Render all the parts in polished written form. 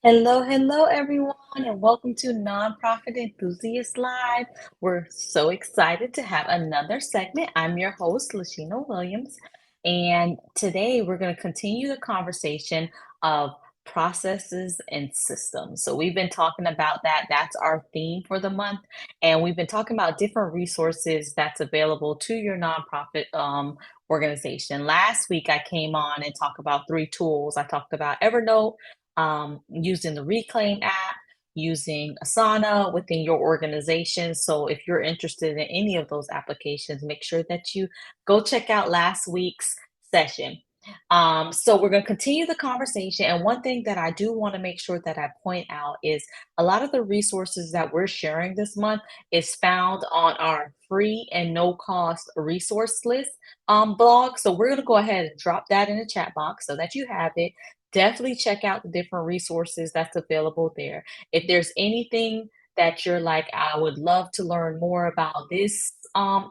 Hello, hello, everyone, and welcome to Nonprofit Enthusiast Live. We're so excited to have another segment. I'm your host, Lashina Williams, and today we're going to continue the conversation of processes and systems. So, we've been talking about that. That's our theme for the month, and we've been talking about different resources that's available to your nonprofit organization. Last week, I came on and talked about three tools. I talked about Evernote, using the Reclaim app, using Asana within your organization. So if you're interested in any of those applications, make sure that you go check out last week's session. So we're going to continue the conversation. And one thing that I do want to make sure that I point out is a lot of the resources that we're sharing this month is found on our free and no cost resource list blog. So we're going to go ahead and drop that in the chat box so that you have it. Definitely check out the different resources that's available there. If there's anything that you're like, I would love to learn more about this uh,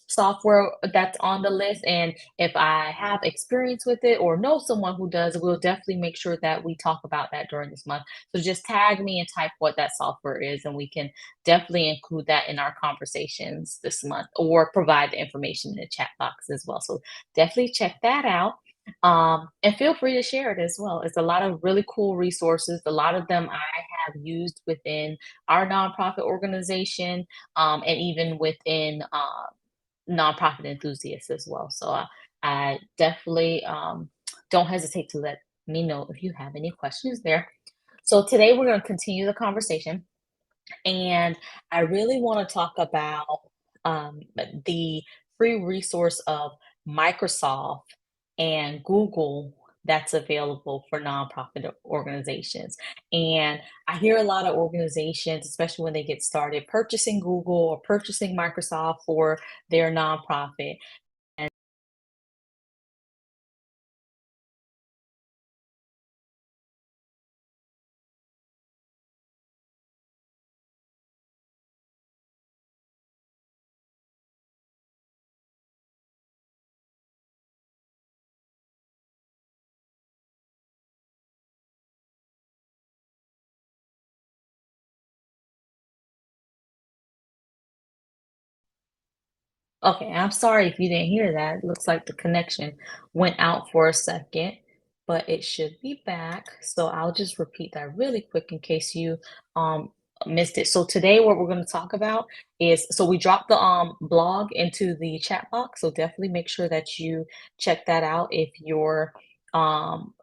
software that's on the list, and if I have experience with it or know someone who does, we'll definitely make sure that we talk about that during this month. So just tag me and type what that software is, and we can definitely include that in our conversations this month or provide the information in the chat box as well. So definitely check that out. And feel free to share it as well. It's a lot of really cool resources. A lot of them I have used within our nonprofit organization, and even within nonprofit enthusiasts as well. So I definitely don't hesitate to let me know if you have any questions there. So today we're going to continue the conversation, and I really want to talk about the free resource of Microsoft and Google that's available for nonprofit organizations. And I hear a lot of organizations, especially when they get started, purchasing Google or purchasing Microsoft for their nonprofit. Okay, I'm sorry if you didn't hear that. It looks like the connection went out for a second, but it should be back. So I'll just repeat that really quick in case you um missed it. So today what we're going to talk about is, so we dropped the blog into the chat box, so definitely make sure that you check that out if you're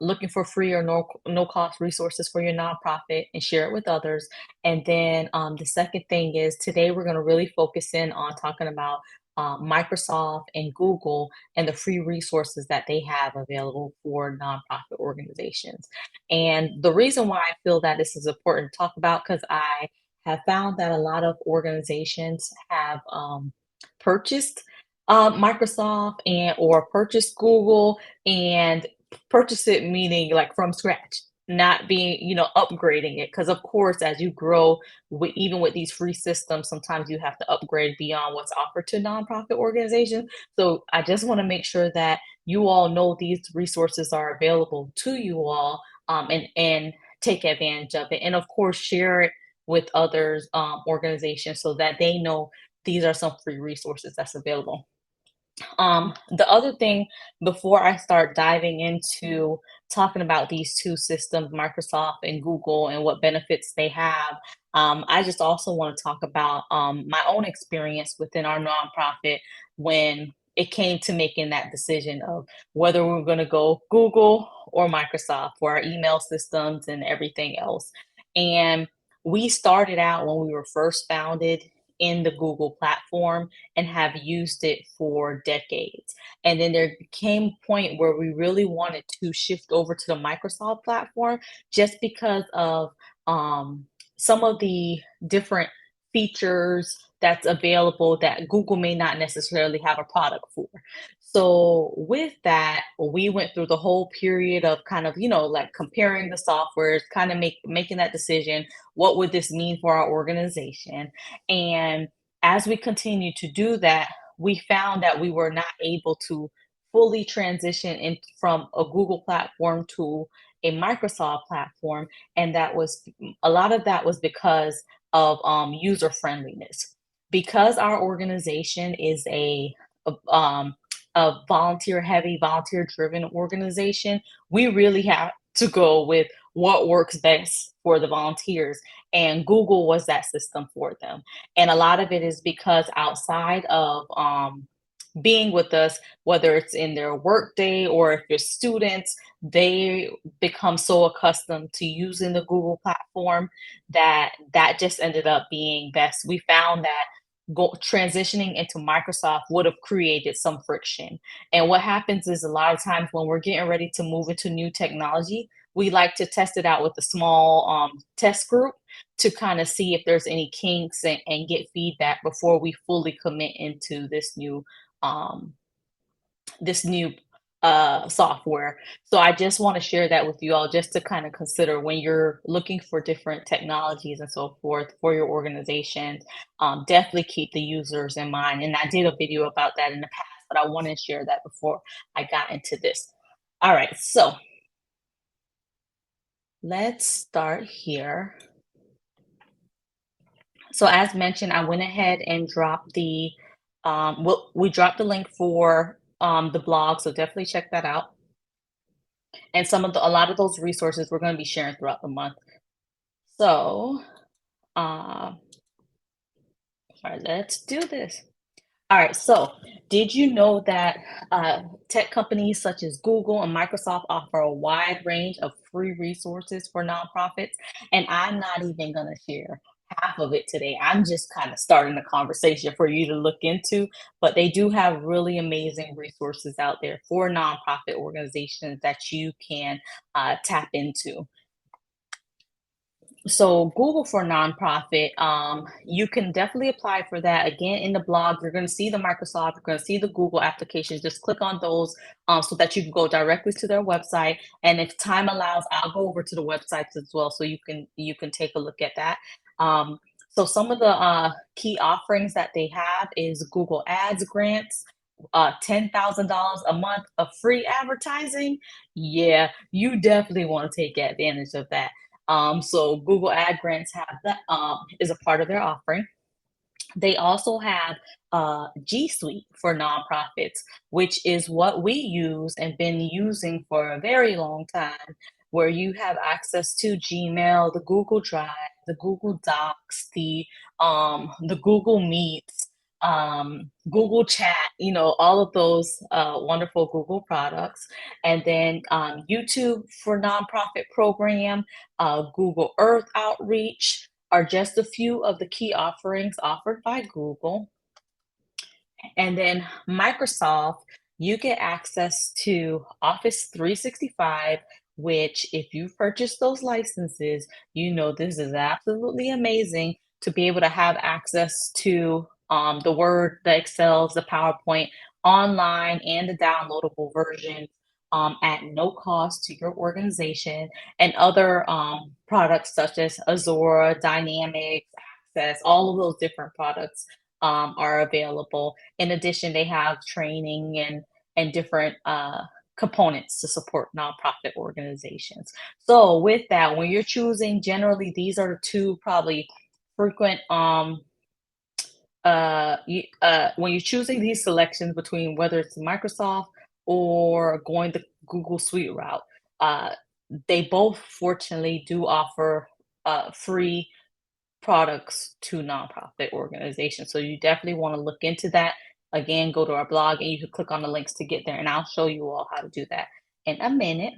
looking for free or no cost resources for your nonprofit, and share it with others. And then the second thing is, today we're going to really focus in on talking about Microsoft and Google and the free resources that they have available for nonprofit organizations. And the reason why I feel that this is important to talk about, because I have found that a lot of organizations have purchased Microsoft and or purchased Google, and purchase it meaning like from scratch, not being, upgrading it. Because of course, as you grow, even with these free systems, sometimes you have to upgrade beyond what's offered to nonprofit organizations. So I just want to make sure that you all know these resources are available to you all, and take advantage of it. And of course, share it with others, organizations, so that they know these are some free resources that's available. The other thing, before I start diving into talking about these two systems, Microsoft and Google, and what benefits they have, I just also want to talk about my own experience within our nonprofit when it came to making that decision of whether we were going to go Google or Microsoft for our email systems and everything else. And we started out when we were first founded in the Google platform and have used it for decades. And then there came a point where we really wanted to shift over to the Microsoft platform, just because of some of the different features that's available that Google may not necessarily have a product for. So with that, we went through the whole period of kind of, like comparing the softwares, kind of making that decision. What would this mean for our organization? And as we continued to do that, we found that we were not able to fully transition in from a Google platform to a Microsoft platform, and that was a lot of that was because of user friendliness. Because our organization is um, a volunteer heavy, volunteer driven organization, we really have to go with what works best for the volunteers. And Google was that system for them. And a lot of it is because outside of being with us, whether it's in their workday or if you're students, they become so accustomed to using the Google platform that just ended up being best. We found that transitioning into Microsoft would have created some friction. And what happens is a lot of times when we're getting ready to move into new technology, we like to test it out with a small test group to kind of see if there's any kinks and get feedback before we fully commit into um, this new software. So I just want to share that with you all just to kind of consider when you're looking for different technologies and so forth for your organization. Definitely keep the users in mind. And I did a video about that in the past, but I want to share that before I got into this. All right, so let's start here. So as mentioned, I went ahead and dropped well, we dropped the link for the blog, so definitely check that out. And a lot of those resources we're going to be sharing throughout the month. So, uh, all right, let's do this. All right, so did you know that tech companies such as Google and Microsoft offer a wide range of free resources for nonprofits? And I'm not even going to share half of it today. I'm just kind of starting the conversation for you to look into, but they do have really amazing resources out there for nonprofit organizations that you can tap into. So Google for nonprofit, you can definitely apply for that. Again, in the blog, you're going to see the Microsoft, you're going to see the Google applications. Just click on those so that you can go directly to their website. And if time allows, I'll go over to the websites as well, so you can take a look at that. Um, so some of the key offerings that they have is Google Ads grants, $10,000 a month of free advertising. Yeah, you definitely want to take advantage of that. So Google Ad Grants have that is a part of their offering. They also have G Suite for nonprofits, which is what we use and been using for a very long time, where you have access to Gmail, the Google Drive, the Google Docs, the Google Meets, Google Chat, all of those wonderful Google products. And then YouTube for nonprofit program, Google Earth outreach, are just a few of the key offerings offered by Google. And then Microsoft, you get access to Office 365, which, if you purchase those licenses, this is absolutely amazing to be able to have access to the Word, the Excels, the PowerPoint online and the downloadable versions at no cost to your organization, and other products such as Azure, Dynamics, Access, all of those different products are available. In addition, they have training and different components to support nonprofit organizations. So with that, when you're choosing, generally these are the two probably frequent when you're choosing these selections between whether it's Microsoft or going the Google Suite route. Uh, they both fortunately do offer free products to nonprofit organizations. So you definitely want to look into that. Again, go to our blog and you can click on the links to get there, and I'll show you all how to do that in a minute.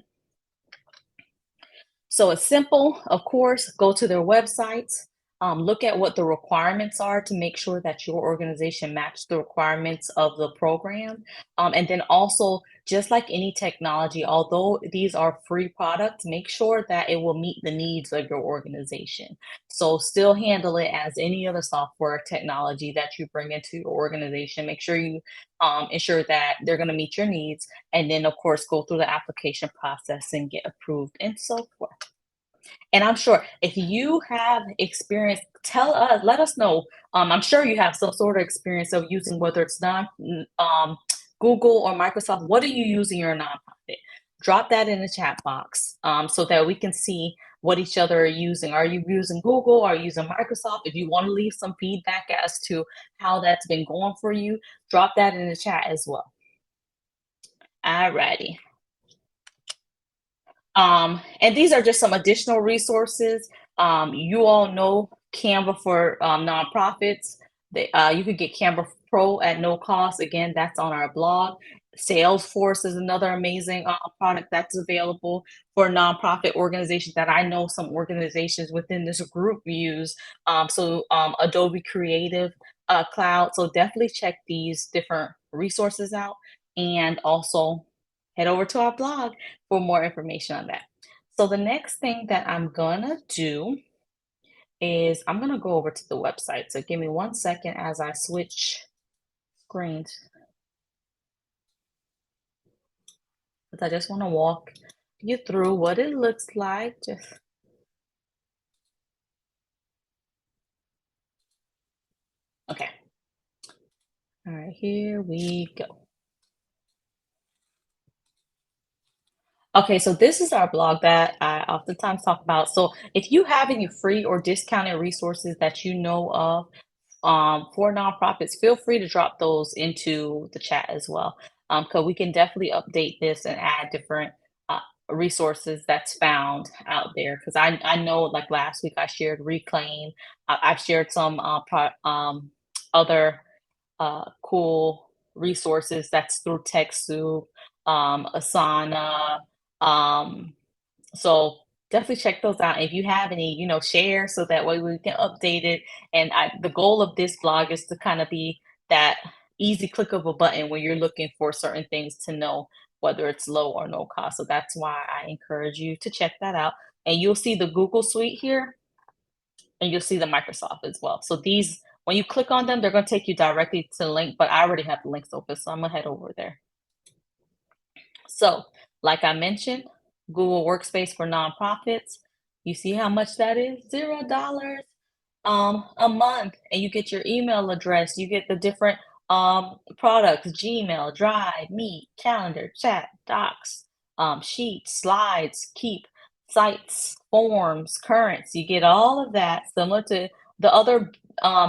So it's simple, of course, go to their websites, look at what the requirements are to make sure that your organization matches the requirements of the program. And then also, just like any technology, although these are free products, make sure that it will meet the needs of your organization. So still handle it as any other software technology that you bring into your organization. Make sure you ensure that they're going to meet your needs, and then of course go through the application process and get approved and so forth. And I'm sure if you have experience, let us know. I'm sure you have some sort of experience of using, whether it's not Google or Microsoft. What are you using your nonprofit? drop that in the chat box so that we can see what each other are using. Are you using Google? Are you using Microsoft? If you want to leave some feedback as to how that's been going for you, drop that in the chat as well. Alrighty. And these are just some additional resources. You all know Canva for nonprofits. You could get Canva Pro at no cost. Again, that's on our blog. Salesforce is another amazing product that's available for nonprofit organizations that I know some organizations within this group use. Adobe Creative Cloud. So definitely check these different resources out, and also head over to our blog for more information on that. So the next thing that I'm gonna do is I'm gonna go over to the website. So give me 1 second as I switch screens, because I just want to walk you through what it looks like. Just okay. All right, here we go. Okay, so this is our blog that I oftentimes talk about. So if you have any free or discounted resources that you know of for nonprofits, feel free to drop those into the chat as well. Because we can definitely update this and add different uh, resources that's found out there. Because I know, like last week, I shared Reclaim. I've shared some other cool resources that's through TechSoup, Asana. Um, so definitely check those out. If you have any, share so that way we can update it. And the goal of this blog is to kind of be that easy click of a button when you're looking for certain things to know whether it's low or no cost. So that's why I encourage you to check that out. And you'll see the Google Suite here, and you'll see the Microsoft as well. So these, when you click on them, they're going to take you directly to the link, but I already have the links open, so I'm going to head over there. So, like I mentioned, Google Workspace for nonprofits. You see how much that is? $0 a month, and you get your email address. You get the different products: Gmail, Drive, Meet, Calendar, Chat, Docs, Sheets, Slides, Keep, Sites, Forms, Currents. You get all of that, similar to the other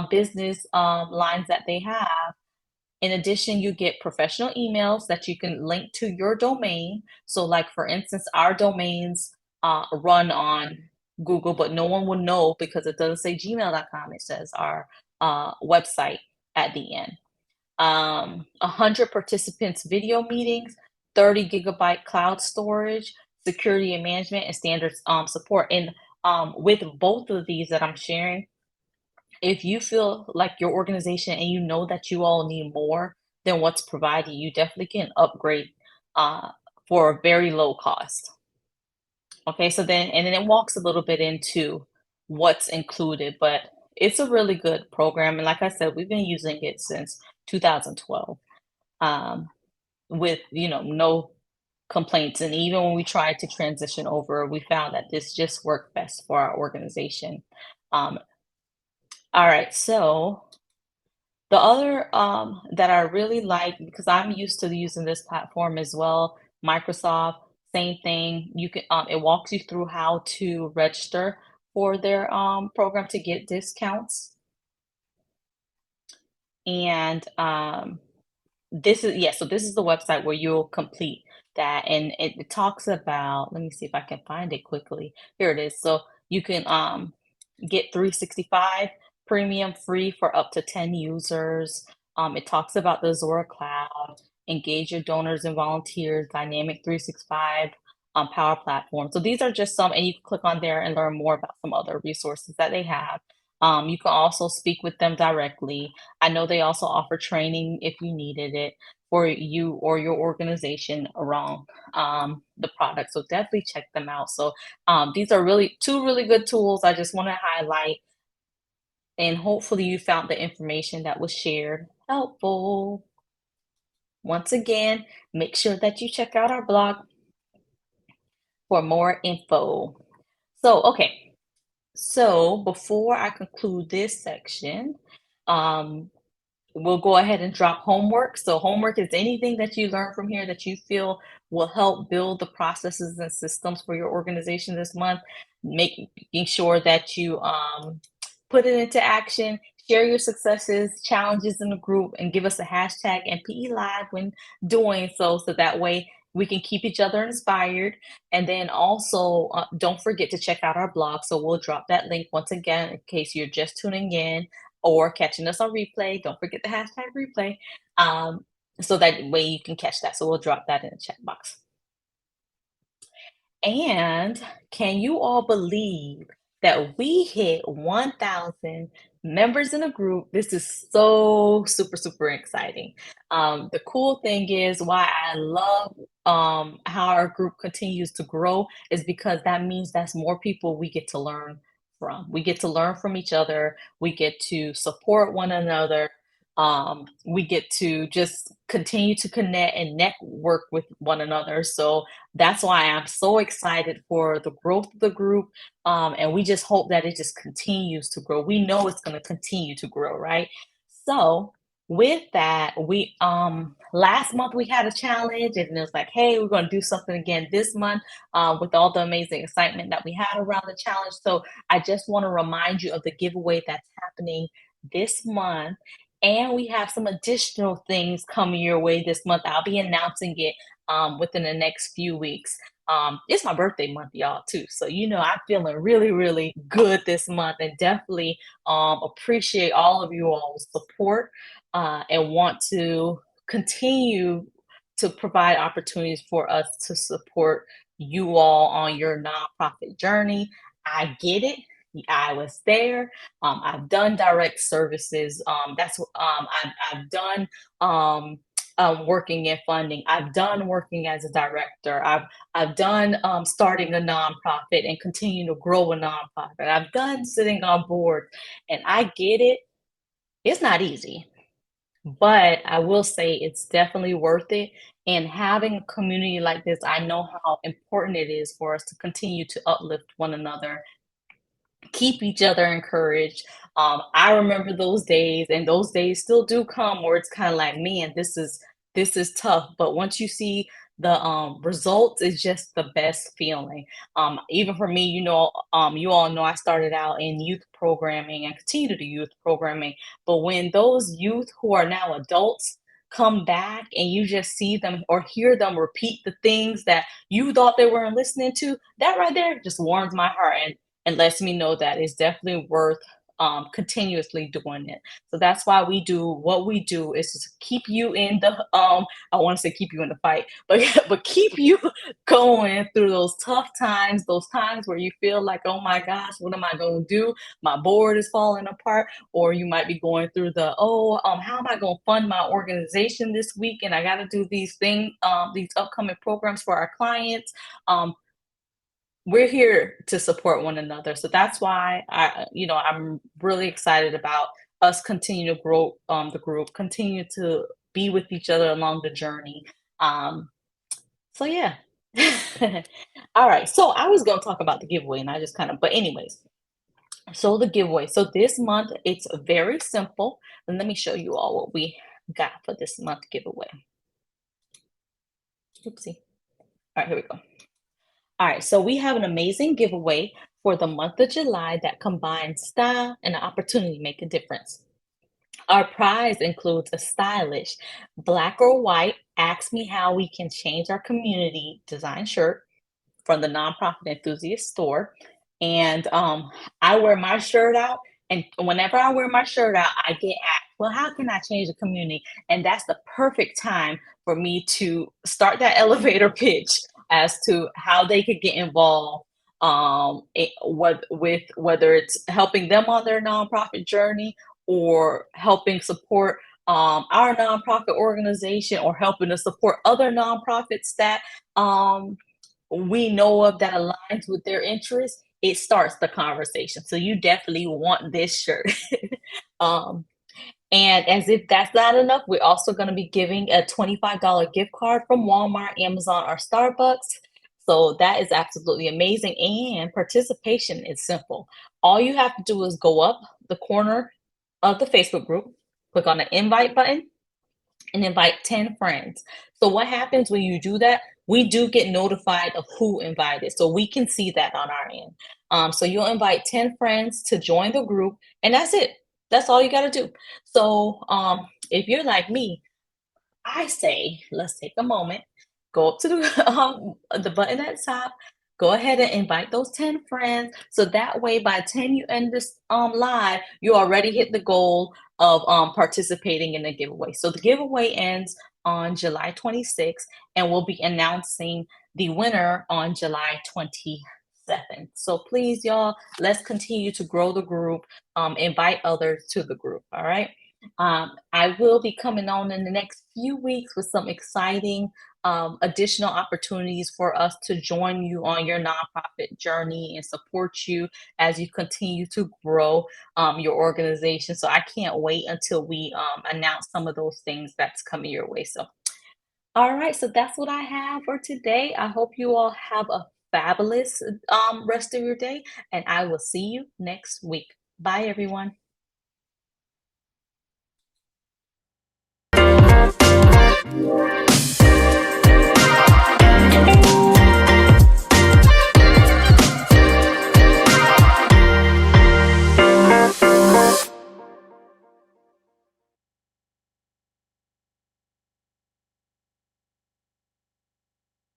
business lines that they have. In addition, you get professional emails that you can link to your domain. So, like for instance, our domains run on Google, but no one will know because it doesn't say gmail.com. It says our website at the end. 100 participants video meetings, 30 gigabyte cloud storage, security and management, and standards support. And with both of these that I'm sharing, if you feel like your organization and you know that you all need more than what's provided, you definitely can upgrade uh, for a very low cost. Okay, so then it walks a little bit into what's included, but it's a really good program. And like I said, we've been using it since 2012 um, with, no complaints. And even when we tried to transition over, we found that this just worked best for our organization. Um, all right, so the other that I really like, because I'm used to using this platform as well, Microsoft, same thing. You can it walks you through how to register for their program to get discounts. And so this is the website where you'll complete that, and it talks about, let me see if I can find it quickly. Here it is. So you can get 365 premium free for up to 10 users. It talks about the Zora Cloud, engage your donors and volunteers, Dynamic 365 Power Platform. So these are just some, and you can click on there and learn more about some other resources that they have. You can also speak with them directly. I know they also offer training if you needed it for you or your organization around the product. So definitely check them out. So these are really two really good tools I just want to highlight, and hopefully you found the information that was shared helpful. Once again, make sure that you check out our blog for more info. So, okay, so before I conclude this section, um, we'll go ahead and drop homework. So homework is anything that you learn from here that you feel will help build the processes and systems for your organization this month. Making sure that you put it into action, share your successes, challenges in the group, and give us a hashtag MPE Live when doing so, so that way we can keep each other inspired. And then also, don't forget to check out our blog. So we'll drop that link once again in case you're just tuning in or catching us on replay. Don't forget the hashtag replay. Um, so that way you can catch that. So we'll drop that in the chat box. And can you all believe that we hit 1,000 members in a group? This is so super, super exciting. The cool thing is why I love how our group continues to grow is because that means that's more people we get to learn from. We get to learn from each other. We get to support one another. We get to just continue to connect and network with one another. So that's why I'm so excited for the growth of the group. And we just hope that it just continues to grow. We know it's going to continue to grow, right? So with that, we last month we had a challenge and it was like, hey, we're going to do something again this month with all the amazing excitement that we had around the challenge. So I just want to remind you of the giveaway that's happening this month. And we have some additional things coming your way this month. I'll be announcing it within the next few weeks. It's my birthday month, y'all, too. So, I'm feeling really, really good this month and definitely appreciate all of you all's support and want to continue to provide opportunities for us to support you all on your nonprofit journey. I get it. I was there. I've done direct services. That's I've done working in funding. I've done working as a director. I've done starting a nonprofit and continue to grow a nonprofit. I've done sitting on board, and I get it. It's not easy, but I will say it's definitely worth it. And having a community like this, I know how important it is for us to continue to uplift one another, keep each other encouraged. I remember those days, and those days still do come where it's kind of like, man, this is tough. But once you see the results, it's just the best feeling. Even for me, you all know I started out in youth programming and continue to do youth programming. But when those youth who are now adults come back and you just see them or hear them repeat the things that you thought they weren't listening to, that right there just warms my heart and lets me know that it's definitely worth continuously doing it. So that's why we do what we do is to keep you in the I want to say keep you in the fight, but but keep you going through those tough times, those times where you feel like, oh my gosh, what am I going to do? My board is falling apart, or you might be going through the how am I going to fund my organization this week? And I got to do these things, these upcoming programs for our clients. We're here to support one another. So that's why I'm really excited about us continue to grow the group, continue to be with each other along the journey. Um, so yeah. All right. So I was going to talk about the giveaway and I just but anyways, so the giveaway. So this month it's very simple. And let me show you all what we got for this month giveaway. Oopsie. All right, here we go. All right, so we have an amazing giveaway for the month of July that combines style and an opportunity to make a difference. Our prize includes a stylish black or white Ask Me How We Can Change Our Community design shirt from the Nonprofit Enthusiast store. And I wear my shirt out. And whenever I wear my shirt out, I get asked, well, how can I change the community? And that's the perfect time for me to start that elevator pitch as to how they could get involved with whether it's helping them on their nonprofit journey or helping support our nonprofit organization or helping to support other nonprofits that we know of that aligns with their interests. It starts the conversation. So you definitely want this shirt. um, and as if that's not enough, we're also going to be giving a $25 gift card from Walmart, Amazon, or Starbucks. So that is absolutely amazing. And participation is simple. All you have to do is go up the corner of the Facebook group, click on the invite button and invite 10 friends. So what happens when you do that? We do get notified of who invited. So we can see that on our end. So you'll invite 10 friends to join the group, and that's it. That's all you got to do. So if you're like me, I say, let's take a moment, go up to the button at the top, go ahead and invite those 10 friends. So that way, by the time you end this live, you already hit the goal of participating in the giveaway. So the giveaway ends on July 26th, and we'll be announcing the winner on July 27th. So please, y'all, let's continue to grow the group, invite others to the group. All right. I will be coming on in the next few weeks with some exciting additional opportunities for us to join you on your nonprofit journey and support you as you continue to grow your organization. So I can't wait until we announce some of those things that's coming your way. So, all right, so that's what I have for today. I hope you all have a fabulous rest of your day, and I will see you next week. Bye, everyone.